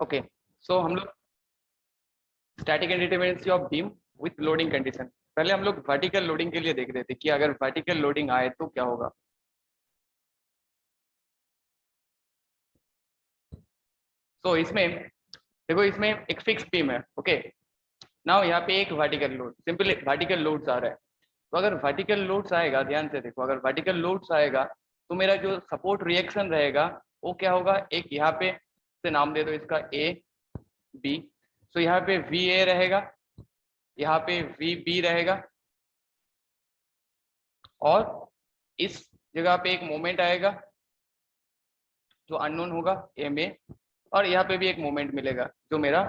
Okay, सो हम लोग static indeterminacy of beam width loading condition, पहले हम लोग वर्टिकल लोडिंग के लिए देख रहे थे कि अगर वर्टिकल लोडिंग आए तो क्या होगा। तो इसमें देखो, इसमें एक फिक्स बीम है। ओके, नाउ यहाँ पे एक vertical load, simply vertical loads आ रहा है। तो अगर वर्टिकल लोड्स आएगा, ध्यान से देखो, अगर वर्टिकल लोड्स आएगा तो मेरा जो सपोर्ट रिएक्शन रहेगा वो क्या होगा, एक यहाँ पे से नाम दे दो इसका ए बी। तो यहाँ पे वी ए रहेगा, यहाँ पे वी बी रहेगा, और इस जगह पे एक मोमेंट आएगा जो अननोन होगा एम ए, और यहाँ पे भी एक मोमेंट मिलेगा जो मेरा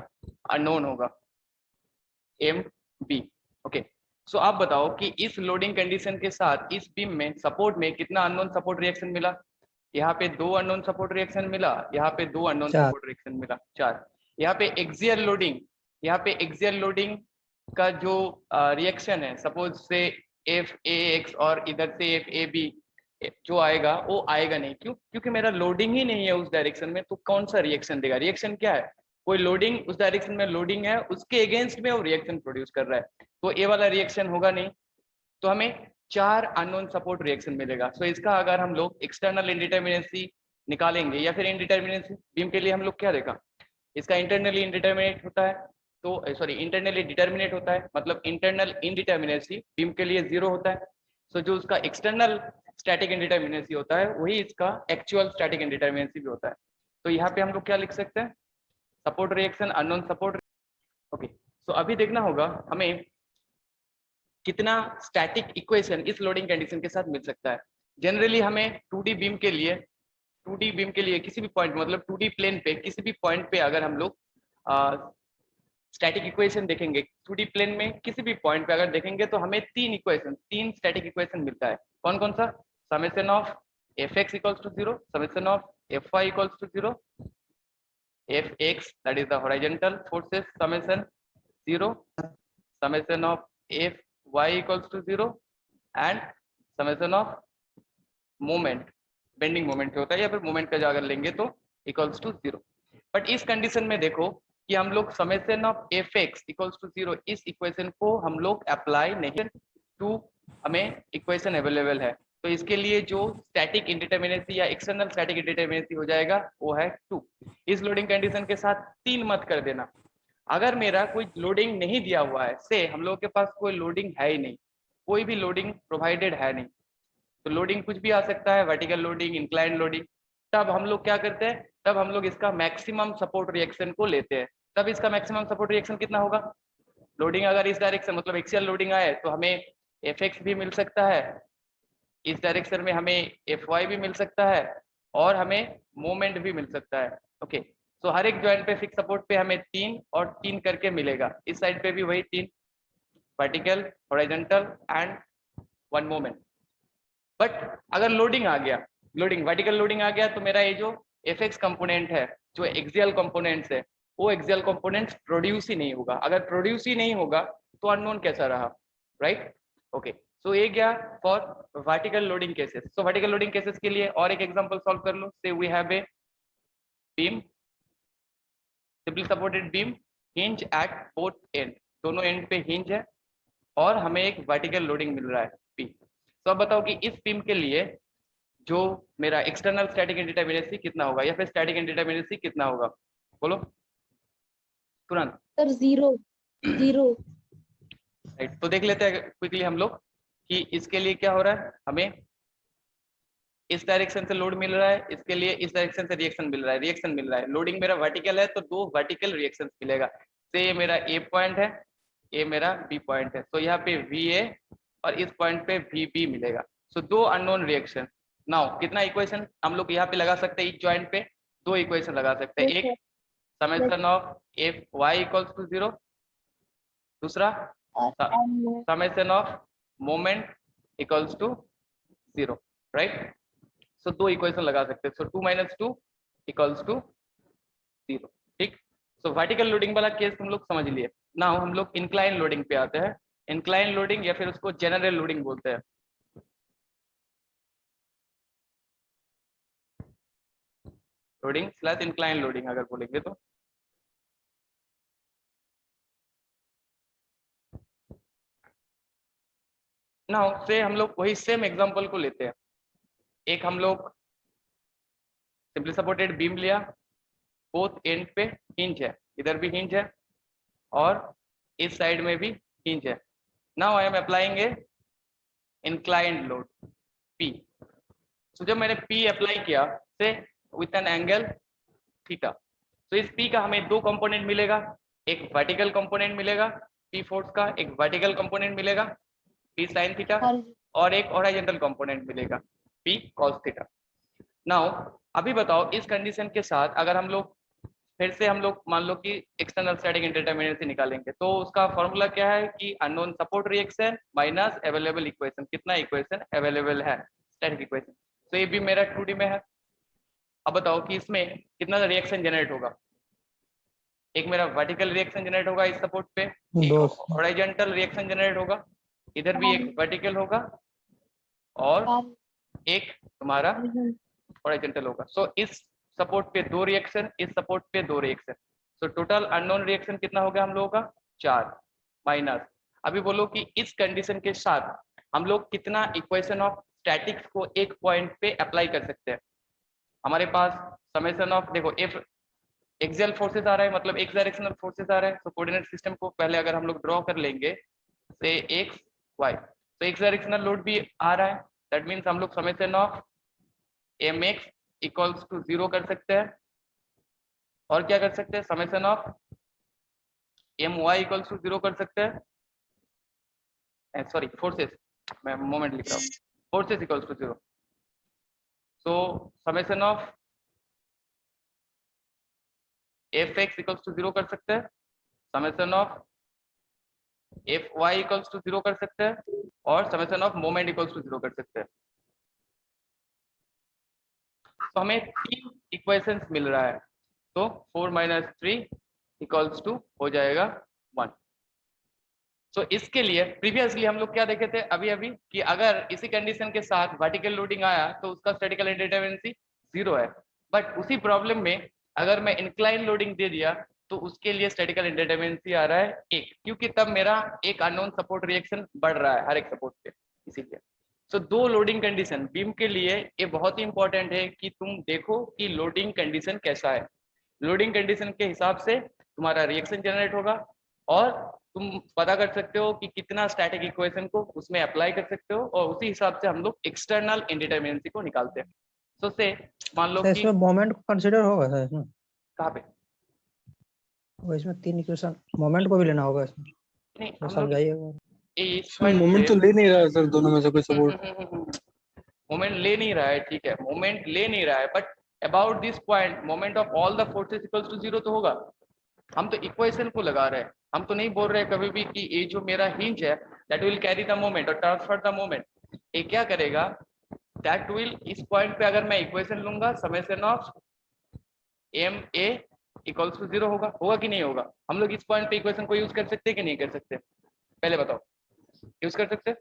अननोन होगा एम बी। ओके, सो आप बताओ कि इस लोडिंग कंडीशन के साथ इस बीम में सपोर्ट में कितना अननोन सपोर्ट रिएक्शन मिला। यहाँ पे 2 अननोन सपोर्ट रिएक्शन मिला, यहाँ पे 2 अननोन सपोर्ट रिएक्शन मिला, 4। यहाँ पे एक्सियल लोडिंग, यहाँ पे एक्सियल लोडिंग का जो रिएक्शन है, सपोज से एफ ए एक्स और इधर से एफ ए बी जो आएगा वो आएगा नहीं। क्यों? क्योंकि मेरा लोडिंग ही नहीं है उस डायरेक्शन में, तो कौन सा रिएक्शन देगा। रिएक्शन क्या है, कोई लोडिंग उस डायरेक्शन में लोडिंग है, उसके अगेंस्ट में वो रिएक्शन प्रोड्यूस कर रहा है, तो ये वाला रिएक्शन होगा नहीं। तो हमें 4 अननोन सपोर्ट रिएक्शन मिलेगा। सो इसका अगर हम लोग एक्सटर्नल इंडिटरमिनेसी निकालेंगे या फिर इंडिटरमिनेसी बीम के लिए हम लोग क्या देखा, इसका इंटरनली इंडिटरमिनेट होता है, तो सॉरी इंटरनली डिटर्मिनेट होता है, मतलब इंटरनल इंडिटरमिनेसी बीम के लिए 0 होता है। सो जो उसका एक्सटर्नल स्टैटिक इंडिटरमिनेसी होता है वही इसका एक्चुअल स्टैटिक इंडिटरमिनेसी भी होता है। तो यहाँ पे हम लोग क्या लिख सकते हैं, support reaction unknown support. Okay, so अभी देखना होगा हमें कितना स्टैटिक इक्वेशन इस लोडिंग कंडीशन के साथ मिल सकता है। जनरली हमें 2D बीम के लिए, 2D बीम के लिए किसी भी पॉइंट, मतलब 2D प्लेन पे किसी भी पॉइंट पे अगर हम लोग स्टैटिक इक्वेशन देखेंगे, 2D प्लेन में किसी भी पॉइंट पे अगर देखेंगे तो हमें 3 स्टैटिक इक्वेशन मिलता है। कौन कौन सा, summation of f x equals to 0, summation of F Y equals to 0, f x that is the horizontal forces summation 0, summation of f y equals to 0 and summation of moment, bending moment होता है या फिर moment का अगर लेंगे तो equals to 0। But इस condition में देखो कि हम लोग summation of f x equals to 0 इस इक्वेशन को हम लोग अप्लाई नहीं टू, हमें इक्वेशन अवेलेबल है, तो इसके लिए जो स्टैटिक इंडिटरमिनेसी या एक्सटर्नल स्टैटिक इंडिटरमिनेसी हो जाएगा वो है 2। इस लोडिंग कंडीशन के साथ 3 मत कर देना। अगर मेरा कोई लोडिंग नहीं दिया हुआ है, से हम लोग के पास कोई लोडिंग है ही नहीं, कोई भी लोडिंग प्रोवाइडेड है नहीं, तो लोडिंग कुछ भी आ सकता है, वर्टिकल लोडिंग, इंक्लाइन लोडिंग, तब हम लोग क्या करते हैं, तब हम लोग इसका मैक्सिमम सपोर्ट रिएक्शन को लेते हैं। तब इसका मैक्सिमम सपोर्ट रिएक्शन कितना होगा, लोडिंग अगर इस डायरेक्शन मतलब एक्सियल लोडिंग आए तो हमें एफ एक्स भी मिल सकता है, इस डायरेक्शन में हमें एफ वाई भी मिल सकता है, और हमें मोमेंट भी मिल सकता है। ओके, तो हर एक ज्वाइंट पे फिक्स सपोर्ट पे हमें 3 और 3 करके मिलेगा, इस साइड पे भी वही 3, vertical, horizontal and 1 moment. But अगर लोडिंग आ गया, लोडिंग वर्टिकल लोडिंग आ गया, तो मेरा ये जो एफ एक्स कंपोनेंट है, जो एक्सियल कंपोनेंट्स है, वो एक्सियल कंपोनेंट्स प्रोड्यूस ही नहीं होगा। अगर प्रोड्यूस ही नहीं होगा तो अननोन कैसा रहा, राइट। ओके, सो ये गया for vertical loading cases. So vertical loading cases के लिए और एक एग्जांपल सॉल्व कर लो। Say we have a beam, simply supported beam, hinge at both end, दोनों एंड पे हिंज है, और हमें एक वर्टिकल लोडिंग मिल रहा है पी। तो अब बताओ कि इस बीम के लिए जो मेरा एक्सटर्नल स्टैटिक इंडिटरमिनेसी कितना होगा, या फिर स्टैटिक इंडिटरमिनेसी कितना होगा, बोलो तुरंत। सर 0 0। राइट, तो देख लेते हैं क्विकली हम लोग कि इसके लिए क्या हो रहा है, हमें इस डायरेक्शन से लोड मिल रहा है, इसके लिए इस डायरेक्शन से रिएक्शन मिल रहा है, रिएक्शन मिल रहा है। लोडिंग मेरा वर्टिकल है तो 2 वर्टिकल रिएक्शन मिलेगा। तो ये मेरा ए पॉइंट है, ये मेरा बी पॉइंट है, तो यहाँ पे वी ए और इस पॉइंट पे वी बी मिलेगा। सो 2 अननोन रिएक्शन। नाउ कितना इक्वेशन हम लोग यहाँ पे लगा सकते हैं, इस जॉइंट पे 2 इक्वेशन लगा सकते हैं। एक summation of F Y equals to 0, दूसरा summation of moment equals to 0, right. So 2 equation लगा सकते हैं। सो 2 - 2 इक्वल्स टू 0, ठीक। सो वर्टिकल लोडिंग वाला केस तुम लोग समझ लिए। नाउ हम लोग इंक्लाइन लोडिंग पे आते हैं। इंक्लाइन लोडिंग या फिर उसको जनरल लोडिंग बोलते हैं। लोडिंग स्लैश इंक्लाइन लोडिंग अगर बोलेंगे तो नाउ से हम लोग वही सेम एग्जांपल को लेते हैं। एक हम लोग सिंपली सपोर्टेड बीम लिया, बोथ एंड पे हिंज है, इधर भी हिंज है और इस साइड में भी हिंज है। Now I am applying A inclined load P। तो जब मैंने P अप्लाई किया से विथ एन एंगल थीटा, तो इस P का हमें दो कंपोनेंट मिलेगा, एक वर्टिकल कंपोनेंट मिलेगा P फोर्स का, एक वर्टिकल कंपोनेंट मिलेगा P साइन थीटा, और एक हॉरिजॉन्टल कंपोनेंट मिलेगा P कॉस थीटा। नाउ अभी बताओ इस कंडीशन के साथ अगर हम लोग फिर से हम लोग मान लो कि एक्सटर्नल स्टैटिक इंडिटरमिनेंसी निकालेंगे, तो उसका फॉर्मूला क्या है कि unknown support reaction minus available equation, कितना इक्वेशन अवेलेबल है स्टैटिक इक्वेशन। तो ये भी मेरा 2D में है। अब बताओ कि इसमें कितना रिएक्शन जनरेट होगा। एक मेरा वर्टिकल रिएक्शन जनरेट होगा इस सपोर्ट पे, एक हॉरिजॉन्टल रिएक्शन जनरेट होगा, इधर भी एक वर्टिकल होगा और एक तुम्हारा हॉरिजॉन्टल होगा। सो इस सपोर्ट पे दो रिएक्शन, इस सपोर्ट पे दो reaction, so total unknown reaction कितना हो गया हम लोगों का 4 माइनस। अभी बोलो कि इस कंडीशन के साथ हम लोग कितना इक्वेशन ऑफ स्टैटिक्स को एक पॉइंट पे अप्लाई कर सकते हैं। हमारे पास समेशन ऑफ, देखो इफ एक्सियल फोर्सेस आ रहा है मतलब एक्स डायरेक्शनल फोर्सेस आ रहा है, तो कोऑर्डिनेट सिस्टम को पहले अगर हम लोग ड्रॉ कर लेंगे से एक्स वाई, तो एक्स डायरेक्शनल लोड भी आ रहा है, दैट मीन्स हम लोग summation of m x equals to 0 कर सकते हैं, और क्या कर सकते हैं summation of m y equals to 0 कर सकते हैं, सॉरी फोर्सेस, मैं मोमेंट लिख रहा हूँ, forces equals to 0। So summation of f x equals to 0 कर सकते हैं, summation of F Y equals to 0 कर सकते हैं, और summation of moment equals to 0 कर सकते हैं। तो हमें 3 इक्वेशंस मिल रहा है, तो 4 माइनस 3 इक्वल्स टू हो जाएगा 1। तो इसके लिए प्रीवियसली हम लोग क्या देखे थे अभी अभी कि अगर इसी कंडीशन के साथ वर्टिकल लोडिंग आया तो उसका स्टैटिकल इंडिटरमिनेंसी 0 है, बट उसी प्रॉब्लम में अगर मैं इंक्लाइन लोडिंग दे दिया तो उसके लिए स्टैटिकल इंडिटरमिनेंसी आ रहा है 1, क्योंकि तब मेरा एक अननोन सपोर्ट रिएक्शन बढ़ रहा है हर एक सपोर्ट पे, इसीलिए। सो दो लोडिंग कंडीशन बीम के लिए ये बहुत ही इंपॉर्टेंट है कि तुम देखो कि लोडिंग कंडीशन कैसा है। लोडिंग कंडीशन के हिसाब से तुम्हारा रिएक्शन जनरेट होगा और तुम पता कर सकते हो कि कितना स्टैटिक इक्वेशन को उसमें अप्लाई कर सकते हो, और उसी हिसाब से हम लोग एक्सटर्नल इंडिटरमिनेंसी को निकालते हैं। तो से मान लो कि इसमें मोमेंट को कंसीडर होगा सर इसमें? कहाँ पे? वो इसमें 3 इक्वेशन मोमेंट को भी लेना होगा इसमें, नहीं तो हम लोग समझाइएगा। इस सर मोमेंट तो ले नहीं रहा है सर, दोनों में से कोई सपोर्ट। मोमेंट ले नहीं रहा है, ठीक है मोमेंट ले नहीं रहा है, but about this point moment of all the forces equals to 0 तो होगा। हम तो इक्वेशन को लगा रहे हैं, हम तो नहीं बोल रहे कभी भी कि ये जो मेरा हिंज है that will carry the moment और ट्रांसफर द मोमेंट। ये क्या करेगा दैट विल, इस पॉइंट पे अगर मैं इक्वेशन लूंगा summation of m a equals to 0 होगा, होगा कि नहीं होगा? हम लोग इस पॉइंट पे इक्वेशन को यूज कर सकते हैं कि नहीं कर सकते? पहले बताओ, यूज कर सकते?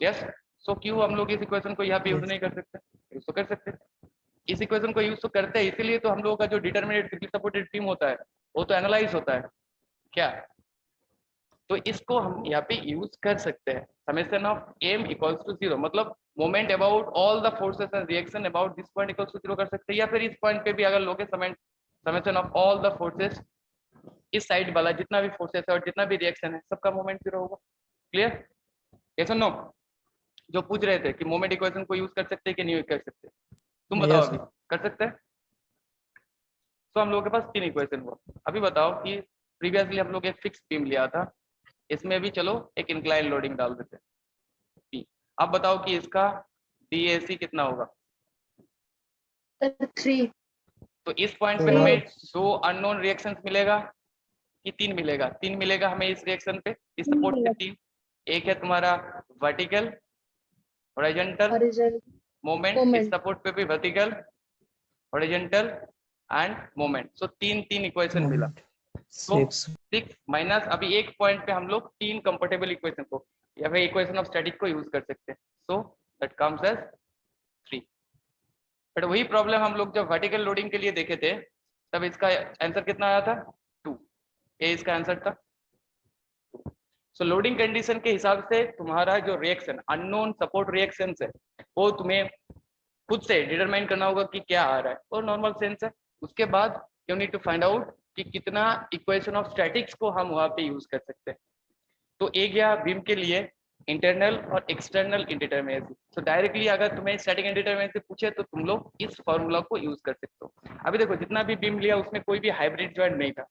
यस। सो क्यों हम लोग इस इक्वेशन को यहाँ पे यूज नहीं कर सकते? यूज तो कर सकते हैं। इस इक्वेशन को यूज तो करते हैं, इसीलिए तो हम लोगों का जो डिटरमिनेट सिंपली सपोर्टेड बीम होता है वो तो एनालाइज होता है क्या, तो इसको हम यहाँ पे यूज कर सकते हैं। Summation of m equals to 0 मतलब moment about all the forces and reaction about this point equals to 0 कर सकते हैं, या फिर इस पॉइंट पे भी अगर लोगे summation of all the forces, इस साइड वाला जितना भी फोर्सेस है और जितना भी रिएक्शन है सबका मोमेंट 0 होगा। क्लियर? यस और नो? जो पूछ रहे थे कि मोमेंट इक्वेशन को यूज कर सकते हैं कि नहीं कर सकते, तुम बताओ। अभी कर सकते हैं? तो हम लोगों के पास 3 इक्वेशन हुआ। अभी बताओ कि प्रीवियसली हम लोग एक फिक्स बीम लिया था, इसमें भी चलो एक इंक्लाइन लोडिंग डाल देते हैं। अब बताओ कि इसका DAC कितना होगा? 3 तो इस पॉइंट पे हमें 2 अननोन रिएक्शंस मिलेगा कि 3 मिलेगा? 3 मिलेगा हमें इस रिएक्शन पे, इस सपोर्ट पे 3। एक है तुम्हारा वर्टिकल, हॉरिजॉन्टल, मोमेंट, इस सपोर्ट पे भी वर्टिकल, हॉरिजॉन्टल एंड मोमेंट। सो 3 इक्वेशन मिला। तो 6 माइनस अभी एक पॉइंट पे हम लोग 3 कंफर्टेबल इक्वेशन को या फिर इक्वेशन ऑफ स्टैटिक को यूज कर सकते हैं। So that comes as 3। But वही प्रॉब्लम हम लोग जब वर्टिकल लोडिंग के लिए देखे थे तब इसका आंसर कितना आया था? 2। ये इसका आंसर था। सो लोडिंग कंडीशन के हिसाब से तुम्हारा जो रिएक्शन अननोन सपोर्ट रिएक्शन है वो तुम्हें खुद से डिटरमाइन करना होगा कि क्या आ रहा है, और नॉर्मल सेंस है। उसके बाद you need to find out कि कितना इक्वेशन ऑफ स्टैटिक्स को हम वहां पे यूज कर सकते हैं। तो एक गया बीम के लिए इंटरनल और एक्सटर्नल इंडिटरमिनेसी। तो डायरेक्टली अगर तुम्हें स्टैटिक इंडिटरमिनेसी पूछे तो तुम लोग इस फॉर्मूला को यूज कर सकते हो। अभी देखो जितना भी बीम लिया उसमें कोई भी हाइब्रिड जॉइंट नहीं था।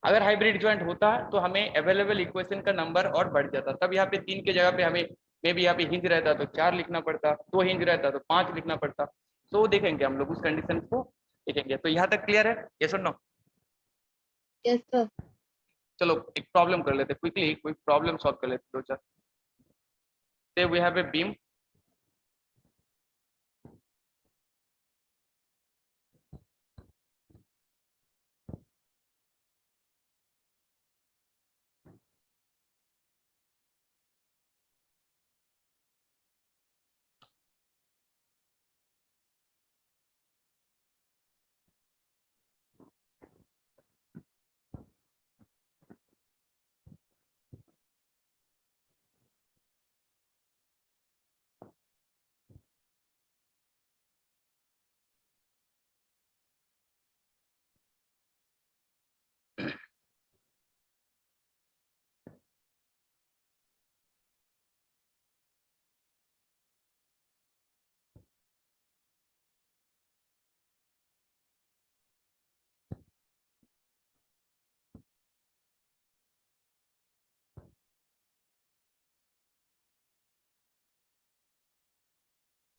अगर हाइब्रिड जॉइंट होता तो हमें अवेलेबल इक्वेशन का नंबर और बढ़ जाता। तब यहाँ पे 3 की जगह पे हमें मे बी यहाँ पे हिंज रहता तो 4 लिखना पड़ता, 2 हिंज रहता तो 5 लिखना पड़ता। तो देखेंगे हम लोग उस कंडीशन को देखेंगे। तो यहाँ तक क्लियर है? यस और नो? Yes sir. चलो एक प्रॉब्लम कर लेते क्विकली, कोई प्रॉब्लम सॉल्व कर लेते 2-4। Say we have a beam.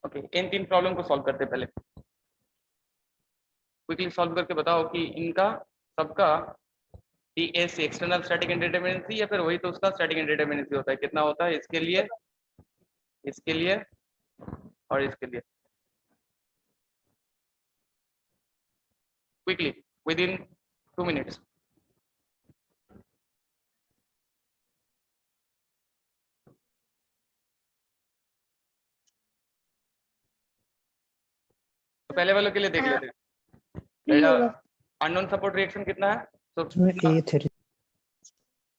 Okay in 3 problem को सॉल्व करते पहले क्विकली सॉल्व करके बताओ कि इनका सबका टीएस एक्सटर्नल स्टैटिक इंडिटरमिनेसी या फिर वही तो उसका स्टैटिक इंडिटरमिनेसी होता है, कितना होता है इसके लिए और इसके लिए। Quickly with in 2 minutes. तो पहले वालों के लिए देख लेते हैं। पहला अननोन सपोर्ट रिएक्शन कितना है? इसमें A3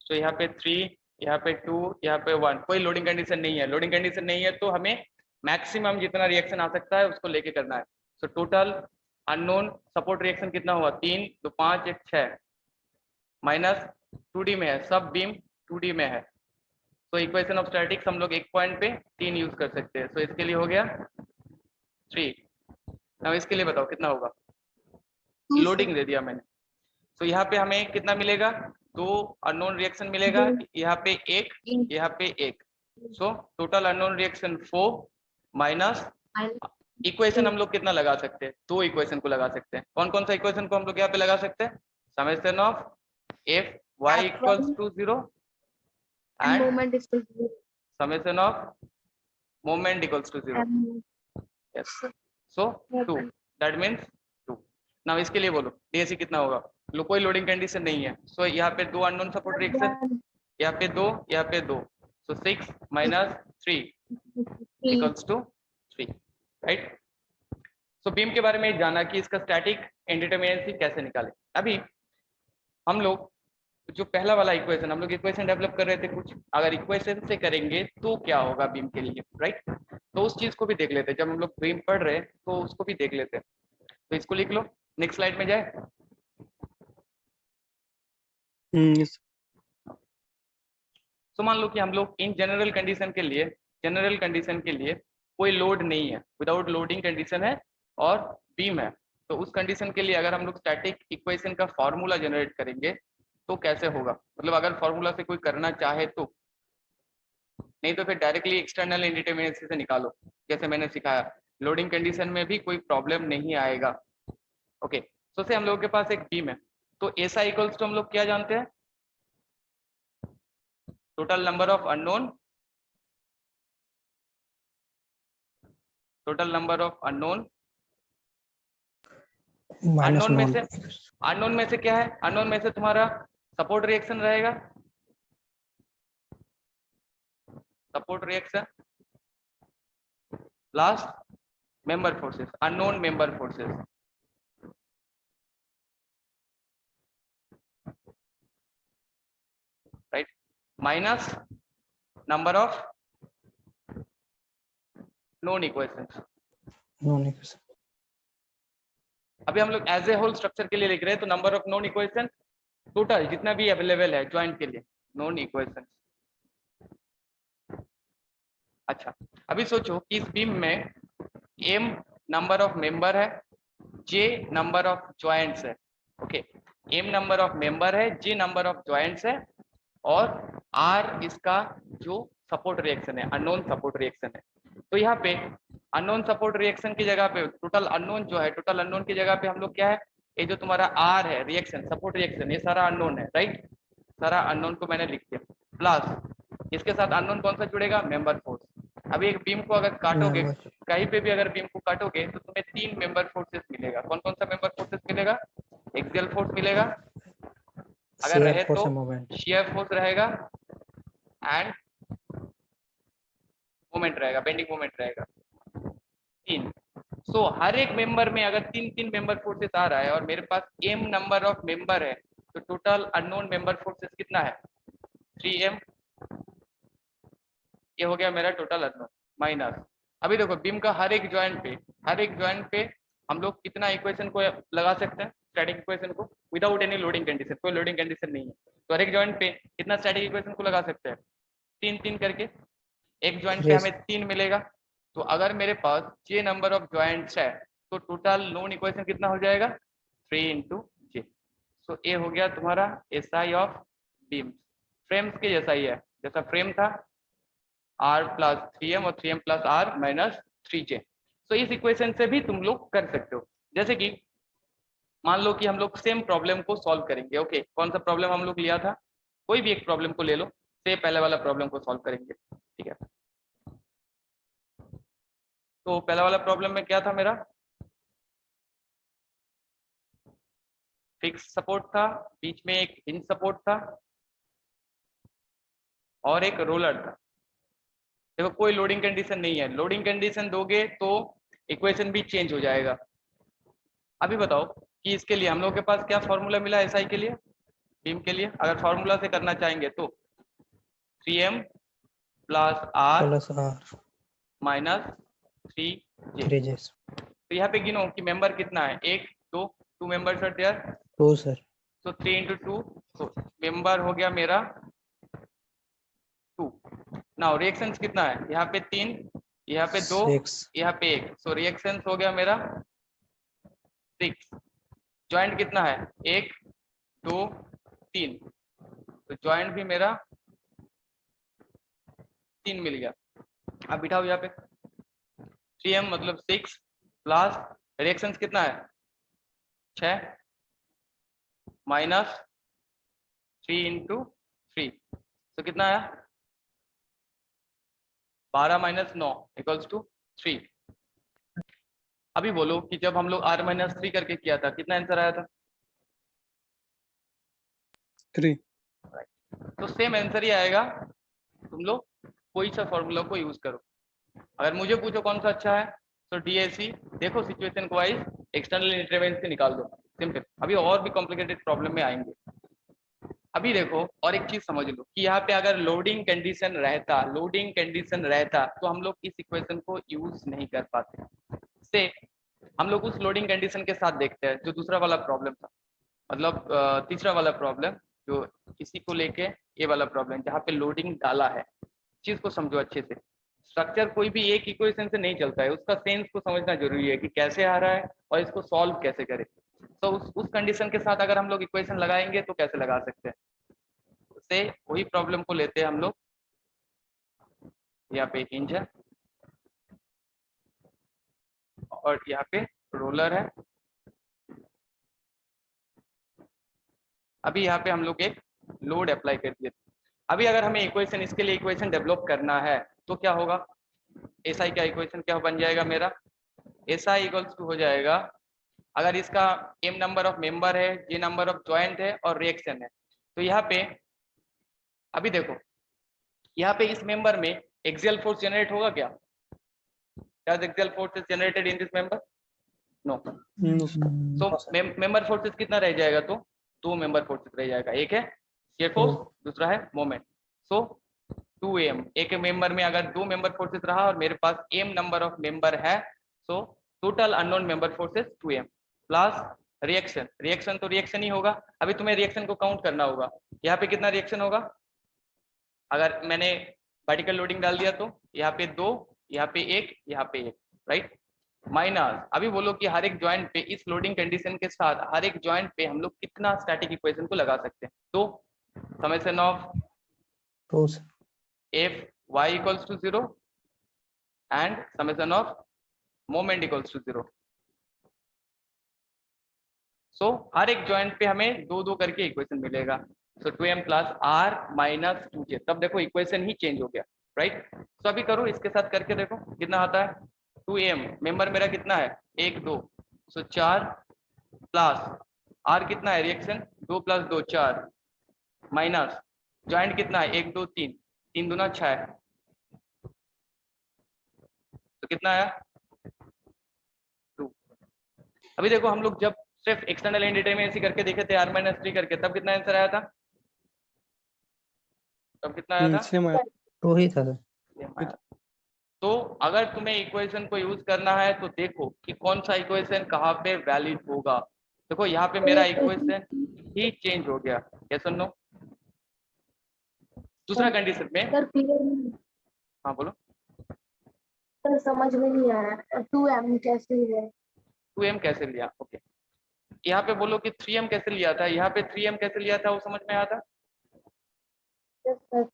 तो यहाँ पे 3, यहाँ पे 2, यहाँ पे 1। कोई लोडिंग कंडीशन नहीं है। लोडिंग कंडीशन नहीं है तो हमें मैक्सिमम जितना रिएक्शन आ सकता है उसको लेके करना है। So total unknown support reaction कितना हुआ? 3, 2, 5, 1, 6 माइनस 2D में है, सब बीम 2D में है। तो इक्वेशन ऑफ स्टैटिक्स हम लोग एक पॉइंट पे 3 यूज कर सकते हैं। तो इसके लिए हो गया 3। अब इसके लिए बताओ कितना होगा? लोडिंग दे दिया मैंने। तो यहाँ पे हमें कितना मिलेगा? 2 अननोन रिएक्शन मिलेगा, यहाँ पे 1, यहाँ पे 1। So total unknown reaction 4 minus equation हम लोग कितना लगा सकते हैं? 2 इक्वेशन को लगा सकते हैं। कौन कौन सा इक्वेशन को हम लोग यहाँ पे लगा सकते हैं? Summation of F Y equals to 0 and moment is summation of moment equals to 0. Yes. So 2. That means 2. Now इसके लिए बोलो DSC कितना होगा? लो कोई लोडिंग कंडीशन नहीं है। सो यहाँ पे 2 अननोन सपोर्ट रिएक्शन, यहाँ पे 2, यहाँ पे 2। So 6 minus 3 equals to 3, right? So beam के बारे में जाना कि इसका स्टैटिक इंडिटरमिनेसी कैसे निकाले। अभी हम लोग जो पहला वाला इक्वेशन हम लोग इक्वेशन डेवलप कर रहे थे कुछ, अगर इक्वेशन से करेंगे तो क्या होगा बीम के लिए, राइट? तो उस चीज को भी देख लेते हैं। जब हम लोग बीम पढ़ रहे हैं तो उसको भी देख लेते हैं। तो इसको लिख लो, नेक्स्ट स्लाइड में जाए। yes. तो मान लो कि हम लोग इन जनरल कंडीशन के लिए कोई लोड नहीं है, विदाउट लोडिंग कंडीशन है और बीम है। तो उस कंडीशन के लिए अगर हम लोग स्टैटिक इक्वेशन का फॉर्मूला जनरेट करेंगे तो कैसे होगा? मतलब अगर फॉर्मूला से कोई करना चाहे तो, नहीं तो फिर डायरेक्टली एक्सटर्नल इंडिटरमिनेसी से निकालो जैसे मैंने सिखाया। लोडिंग कंडीशन में भी कोई प्रॉब्लम नहीं आएगा। ओके तो से हम लोगों के पास एक बीम है, तो ऐसा इक्वल्स टू हम लोग क्या जानते हैं? Total number of unknown, minus unknown में से क्या है? अननोन में से तुम्हारा सपोर्ट रिएक्शन रहेगा, support reaction plus member forces, unknown member forces, right? Minus number of non equations. Non equation. अभी हम लोग एज ए होल स्ट्रक्चर के लिए लिख रहे हैं, तो number of non equation total जितना भी अवेलेबल है ज्वाइंट के लिए नॉन इक्वेशन। अच्छा, अभी सोचो कि इस बीम में m नंबर ऑफ मेंबर है, j नंबर ऑफ ज्वाइंट्स है। Okay, m number of member है, j नंबर ऑफ ज्वाइंट्स है, और r इसका जो सपोर्ट रिएक्शन है, अननोन सपोर्ट रिएक्शन है। तो यहाँ पे अननोन सपोर्ट रिएक्शन की जगह पे टोटल अननोन जो है, टोटल अननोन की जगह पे हम लोग क्या है, ये जो तुम्हारा r है रिएक्शन, सपोर्ट रिएक्शन, ये सारा अननोन है, राइट। सारा अननोन को मैंने लिख दिया, प्लस इसके साथ अननोन कौन सा जुड़ेगा, मेंबर फोर्स। अभी एक बीम को अगर काटोगे, मेंबर कहीं पे भी अगर बीम को काटोगे तो तुम्हें 3 मेंबर फोर्सेस मिलेगा। कौन कौन सा मेंबर फोर्सेस मिलेगा, एक्सियल फोर्स मिलेगा, अगर शेयर रहे फोर्स तो एंड मोमेंट। शियर फोर्स रहेगा, एंड मोमेंट रहेगा, बेंडिंग मोमेंट रहेगा, 3। सो हर एक मेंबर में अगर 3 मेंबर फोर्सेस आ रहा है और मेरे पास m नंबर ऑफ मेंबर है, तो टोटल अननोन मेंबर फोर्सेस कितना है, 3m। ये हो गया मेरा टोटल अननोन माइनस। अभी देखो बीम का हर एक ज्वाइंट पे हम लोग कितना इक्वेशन को लगा सकते हैं, स्टैटिक इक्वेशन को, विदाउट एनी लोडिंग कंडीशन, कोई लोडिंग कंडीशन नहीं है। तो हर एक ज्वाइंट पे कितना स्टैटिक इक्वेशन को लगा सकते हैं, 3 करके। एक ज्वाइंट पे हमें 3 मिलेगा, तो अगर मेरे पास j नंबर ऑफ ज्वाइंट्स है तो टोटल नोन इक्वेशन कितना हो जाएगा, 3 इंटू j। सो ये हो गया तुम्हारा SI ऑफ बीम्स। फ्रेम्स के जैसा ही है, जैसा फ्रेम था r प्लस 3m और 3m plus r minus 3j। तो इस इक्वेशन से भी तुम लोग कर सकते हो। जैसे कि मान लो कि हम लोग सेम प्रॉब्लम को सॉल्व करेंगे। ओके, कौन सा प्रॉब्लम हम लोग लिया था, कोई भी एक प्रॉब्लम को ले लो, से पहले वाला प्रॉब्लम को सॉल्व करेंगे, ठीक है। तो पहला वाला प्रॉब्लम में क्या था मेरा, फिक्स सपोर्ट था, बीच में एक हिंज सपोर्ट था और एक रोलर था। देखो कोई लोडिंग कंडीशन नहीं है, लोडिंग कंडीशन दोगे तो इक्वेशन भी चेंज हो जाएगा। अभी बताओ कि इसके लिए हम लोग के पास क्या फॉर्मूला मिला SI के लिए, बीम के लिए अगर फॉर्मूला से करना चाहेंगे तो 3m plus r plus R minus 3j। 3j। तो यहाँ पे गिनो कि मेंबर कितना है, 1 2 2 मेंबर्स आर देयर, 2 सर। तो 3 इंटू 2, तो मेंबर हो गया मेरा 2। नाउ रिएक्शंस कितना है, यहाँ पे 3, यहाँ पे 2, 6। यहाँ पे 1, सो रिएक्शंस हो गया मेरा 6। ज्वाइंट कितना है, 1 2 3, तो ज्वाइंट भी मेरा 3 मिल गया। अब बिठाओ यहाँ पे 3m मतलब 6 प्लस रिएक्शंस कितना है 6 माइनस 3 इंटू 3, तो कितना आया 12 माइनस 9 इक्वल्स टू 3। अभी बोलो कि जब हम लोग r माइनस 3 करके किया था कितना आंसर आया था, 3। तो सेम आंसर ही आएगा। तुम लोग कोई सा फॉर्मूला को यूज करो। अगर मुझे पूछो कौन सा अच्छा है, तो DAC देखो, सिचुएशन को वाइज एक्सटर्नल इंटरवेंस से निकाल दो, सिंपल। अभी और भी कॉम्प्लिकेटेड प्रॉब्लम में आएंगे। अभी देखो और एक चीज समझ लो कि यहाँ पे अगर लोडिंग कंडीशन रहता तो हम लोग इस इक्वेशन को यूज नहीं कर पाते। से हम लोग उस लोडिंग कंडीशन के साथ देखते हैं जो दूसरा वाला प्रॉब्लम था, मतलब तीसरा वाला प्रॉब्लम जो इसी को लेके, ये वाला प्रॉब्लम जहाँ पे लोडिंग डाला है। चीज को समझो अच्छे से, स्ट्रक्चर कोई भी एक इक्वेशन से नहीं चलता है, उसका सेंस को समझना जरूरी है कि कैसे आ रहा है और इसको सॉल्व कैसे करें। तो उस कंडीशन के साथ अगर हम लोग इक्वेशन लगाएंगे तो कैसे लगा सकते हैं, से वही प्रॉब्लम को लेते हैं हम लोग। यहाँ पे हिंज है और यहाँ पे रोलर है। अभी यहाँ पे हम लोग एक लोड अप्लाई कर दिए। अभी अगर हमें इक्वेशन, इसके लिए इक्वेशन डेवलप करना है तो क्या होगा, SI का इक्वेशन क्या बन जाएगा मेरा, SI इक्वल्स टू हो जाएगा, अगर इसका m नंबर ऑफ मेंबर है, j नंबर ऑफ ज्वाइंट है और रिएक्शन है, तो यहाँ पे अभी देखो यहाँ पे इस मेंबर में एक्सियल फोर्स जनरेट होगा क्या, does axial force is generated in this member, no. So member forces कितना रह जाएगा, तो 2 मेंबर फोर्सेस रह जाएगा, एक है शियर फोर्स, दूसरा है मोमेंट। सो 2m, एक मेंबर में अगर 2 मेंबर फोर्सेस रहा और मेरे पास m नंबर ऑफ मेंबर है, so total unknown member forces 2m plus reaction, reaction तो रिएक्शन ही होगा। अभी तुम्हें रिएक्शन को काउंट करना होगा, यहाँ पे कितना रिएक्शन होगा, अगर मैंने वर्टिकल लोडिंग डाल दिया तो यहाँ पे 2, यहाँ पे 1, यहाँ पे 1, राइट। माइनस, अभी बोलो कि हर एक जॉइंट पे इस लोडिंग कंडीशन के साथ हर एक जॉइंट पे हम लोग कितना स्टैटिक इक्वेशन को लगा सकते हैं, तो summation of two sir. F Y equals to 0 and summation of moment equals to 0। So हर एक जॉइंट पे हमें 2 करके इक्वेशन मिलेगा। सो 2m plus R minus 2j, तब देखो इक्वेशन ही चेंज हो गया, राइट। सो अभी करो इसके साथ करके देखो कितना आता है। 2m मेंबर मेरा कितना है 1 2, सो 4 प्लस आर कितना है रिएक्शन 2 + 2 4 माइनस जॉइंट कितना है 1 2 3, 3 दूना 6, तो कितना आया 2। अभी देखो हम लोग जब सिर्फ एक्सटर्नल इंडिटरमिनेसी करके देखे थे r-3 करके, तब कितना आंसर आया था, तब कितना आया था, सेम आया। टू ही था सर। Same आया। तो अगर तुम्हें इक्वेशन को यूज करना है तो देखो कि कौन सा इक्वेशन कहाँ पे वैलिड होगा। देखो यहाँ पे मेरा इक्वेशन ही चेंज हो गया, यस और नो। दूसरा कंडीशन में, सर क्लियर नहीं, हाँ बोलो, सर समझ में नहीं आया 2m कैसे है। 2m कैसे लिया, ओके। यहाँ पे बोलो कि 3m कैसे लिया था, यहाँ पे 3m कैसे लिया था, वो समझ में आया था, यस सर।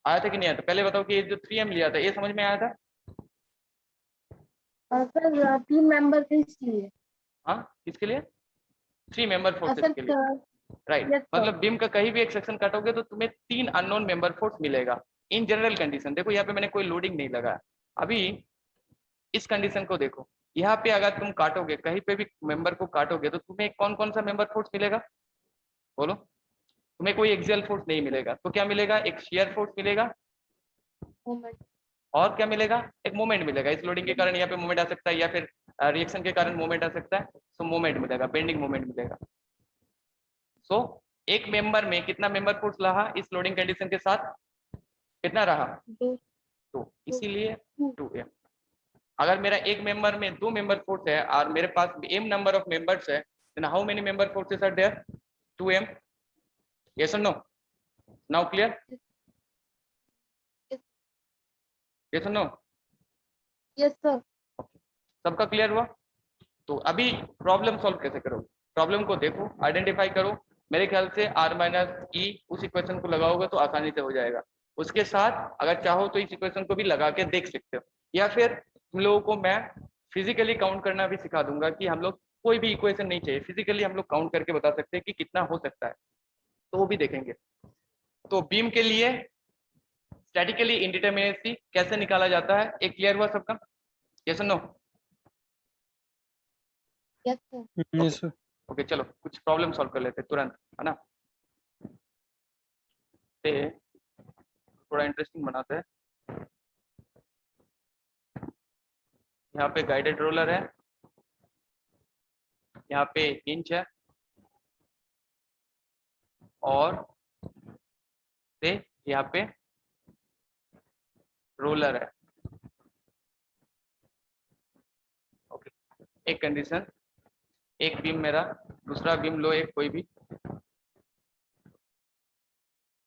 आया था कि नहीं आया था, पहले बताओ कि ये जो 3m लिया था ये समझ में आया था। सर 3 मेंबर के इसलिए। हाँ किसके लिए, 3 मेंबर फोर्सेस सर के लिए, राइट। yes, sir. मतलब बीम का कहीं भी एक सेक्शन काटोगे तो तुम्हें 3 अननोन मेंबर फोर्स मिलेगा इन जनरल कंडीशन। देखो यहाँ पे मैंने कोई लोडिंग नहीं लगाया। अभी इस कंडीशन को देखो, यहाँ पे अगर तुम काटोगे कहीं पे भी मेंबर को काटोगे तो तुम्हें कौन कौन सा मेंबर फोर्स मिलेगा, बोलो। तुम्हें कोई एक्सियल फोर्स नहीं मिलेगा, तो क्या मिलेगा, एक शियर फोर्स मिलेगा moment. और क्या मिलेगा, एक मोमेंट मिलेगा। इस लोडिंग के कारण यहाँ पे मोमेंट आ सकता है या फिर रिएक्शन के कारण मोमेंट आ सकता है, तो मोमेंट मिलेगा, बेंडिंग मोमेंट मिलेगा। सो एक मेंबर में कितना मेंबर फोर्स रहा इस लोडिंग कंडीशन के साथ, कितना रहा, दो। तो इसीलिए 2m। अगर मेरा एक मेंबर में 2 मेंबर फोर्स है और मेरे पास m नंबर ऑफ मेंबर्स है, then how many member forces are there, 2m, yes or no, now clear, yes or no, yes sir. सबका क्लियर हुआ। तो अभी प्रॉब्लम सॉल्व कैसे करोगे, प्रॉब्लम को देखो, आइडेंटिफाई करो। मेरे ख्याल से r-e उस इक्वेशन को लगाओगे तो आसानी से हो जाएगा। उसके साथ अगर चाहो तो इस इक्वेशन को भी लगा के देख सकते हो, या फिर तुम लोगों को मैं फिजिकली काउंट करना भी सिखा दूंगा कि हम लोग कोई भी इक्वेशन नहीं चाहिए, फिजिकली हम लोग काउंट करके बता सकते हैं कि कितना हो सकता है, तो वो भी देखेंगे। तो बीम के लिए स्टैटिकली इंडिटरमिनेसी कैसे निकाला जाता है, एक क्लियर हुआ सबका, यस और no, yes sir. Yes sir. Okay. चलो कुछ प्रॉब्लम सॉल्व कर लेते हैं तुरंत, है ना, ते थोड़ा इंटरेस्टिंग बनाते हैं। यहाँ पे गाइडेड रोलर है, यहाँ पे इंच है और से यहाँ पे रोलर है, ओके। एक कंडीशन, एक बीम मेरा, दूसरा बीम लो एक कोई भी,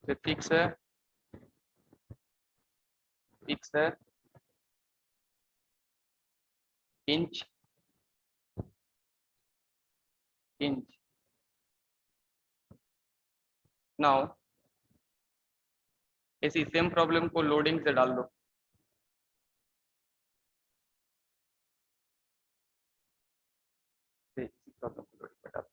फिक्स है, फिक्स है, इंच इंच। नाउ इसी सेम प्रॉब्लम को लोडिंग से डाल दो, इसी प्रॉब्लम को लोडिंग पे डाल दो।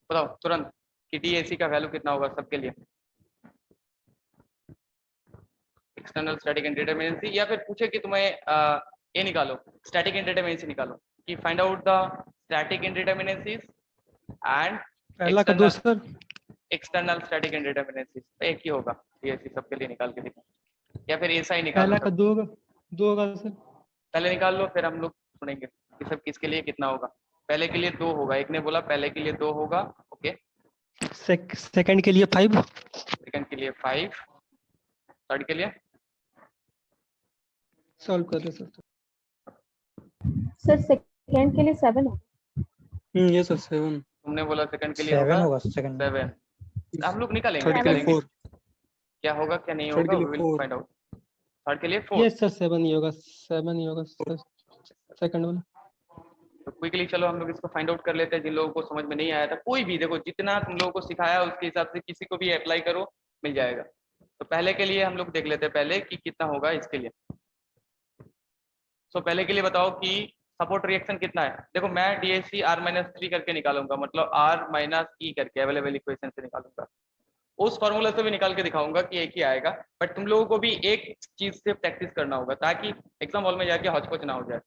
बताओ तुरंत कि DAC का वैल्यू कितना होगा सबके लिए, एक्सटर्नल स्टैटिक इंडिटरमिनेंसी, या फिर पूछे कि तुम्हें ये निकालो, स्टैटिक इंडिटरमिनेंसी निकालो, कि find out the static indeterminacies and पहला का दो सर, एक्सटर्नल स्टैटिक इंडिटरमिनेसी एक ही होगा, ये सबके लिए निकाल के देखो, या फिर ऐसा ही निकाल पहला लो का सब। दो होगा सर। पहले निकाल लो फिर हम लोग सुनेंगे कि सब किसके लिए कितना होगा। पहले के लिए 2 होगा, एक ने बोला पहले के लिए 2 होगा, ओके। सेकंड के लिए 5, सेकंड के लिए 5, थर्ड के लिए सॉल्व कर रहे सर। सर सेकंड के लिए 7 हो। ये सर 7, तुमने बोला सेकंड के लिए 7 होगा होगा सेकंड 7, हम लोग निकालेंगे थर्ड के लिए निकालेंगे 4, क्या होगा क्या नहीं थर्ड होगा, के लिए we will 4, find out. Third के लिए 4, ये सर 7 ही होगा, 7 ही होगा सर, सेकंड वाला। तो क्विकली चलो हम लोग इसको फाइंड आउट कर लेते हैं। जिन लोगों को समझ में नहीं आया था, कोई भी देखो जितना तुम लोगों को सिखाया उसके हिसाब से किसी को भी अप्लाई करो, मिल जाएगा। तो पहले के लिए हम लोग देख लेते हैं पहले कि कितना होगा इसके लिए। सो पहले के लिए बताओ कि सपोर्ट रिएक्शन कितना है। देखो मैं DAC R-3 करके निकालूंगा, मतलब R-E करके अवेलेबल इक्वेशन से निकालूंगा। उस फॉर्मूला से भी निकाल के दिखाऊंगा कि एक ही आएगा, बट तुम लोगों को भी एक चीज से प्रैक्टिस करना होगा ताकि एग्जाम हॉल में जाके हौच-पौच ना हो जाए।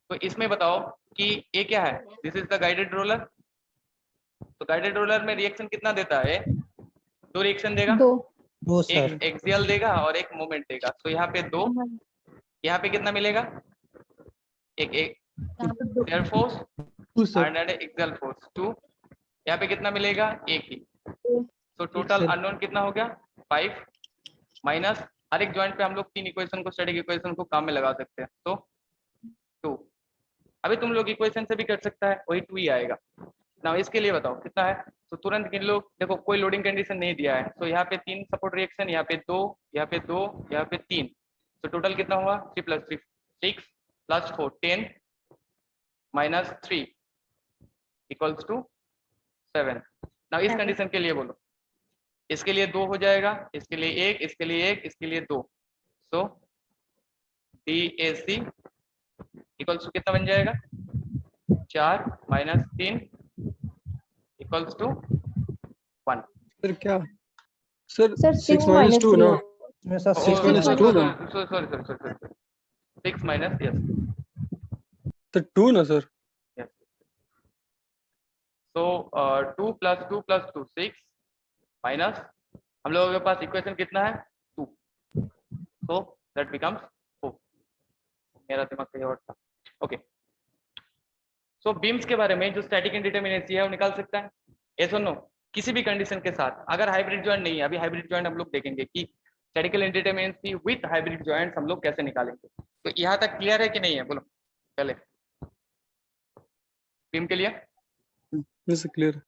तो इसमें बताओ कि ये क्या है, this is the guided roller. तो गाइडेड रोलर में रिएक्शन कितना देता है, 2 रिएक्शन देगा, 2। 2 सर एक एक्सियल देगा और एक मोमेंट देगा। तो यहाँ पे 2, यहाँ पे कितना मिलेगा, एक air force 2 sir, and axial force 2, यहाँ पे कितना मिलेगा, एक ही। तो टोटल सर। अननोन कितना हो गया 5 माइनस हर एक जॉइंट पे हम लोग 3 इक्वेशन को स्टैटिक इक्वेशन को काम में लगा सकते हैं, तो 2। अभी तुम लोग इक्वेशन से भी कर सकता है, वही 2 ही आएगा ना। इसके लिए बताओ कितना है, तो तुरंत गिन लो। देखो कोई लोडिंग कंडीशन नहीं दिया है, तो यहाँ पे 3 सपोर्ट रिएक्शन, यहाँ पे 2, यहाँ पे 2, यहाँ पे 3, तो टोटल कितना हुआ 3 + 3 6 + 4 10 - 3 = 7। ना इस कंडीशन के लिए बोलो, इसके लिए 2 हो जाएगा, इसके लिए 1, इसके लिए 1, इसके लिए 2। सो DAC = कितना बन जाएगा 4 - 3 = 1। सर क्या सर सर 6 6 - 2 ना, में सर 6 6 - 2 ना, sorry 6 minus yes तो 2 ना सर। yes so 2 + 2 + 2 6 minus हम लोगों के पास इक्वेशन कितना है 2, so that becomes 4। मेरा दिमाग कहीं और था, ओके। सो बीम्स के बारे में जो स्टैटिक इंडिटरमिनेसी है वो निकाल सकता है, yes or no, किसी भी कंडीशन के साथ। अगर हाइब्रिड जॉइंट नहीं है, अभी हाइब्रिड जॉइंट हम लोग देखेंगे कि statistical indeterminacy with hybrid joints हम लोग कैसे निकालेंगे। तो यहाँ तक क्लियर है कि नहीं है, बोलो पहले बीम के लिए। ये से क्लियर।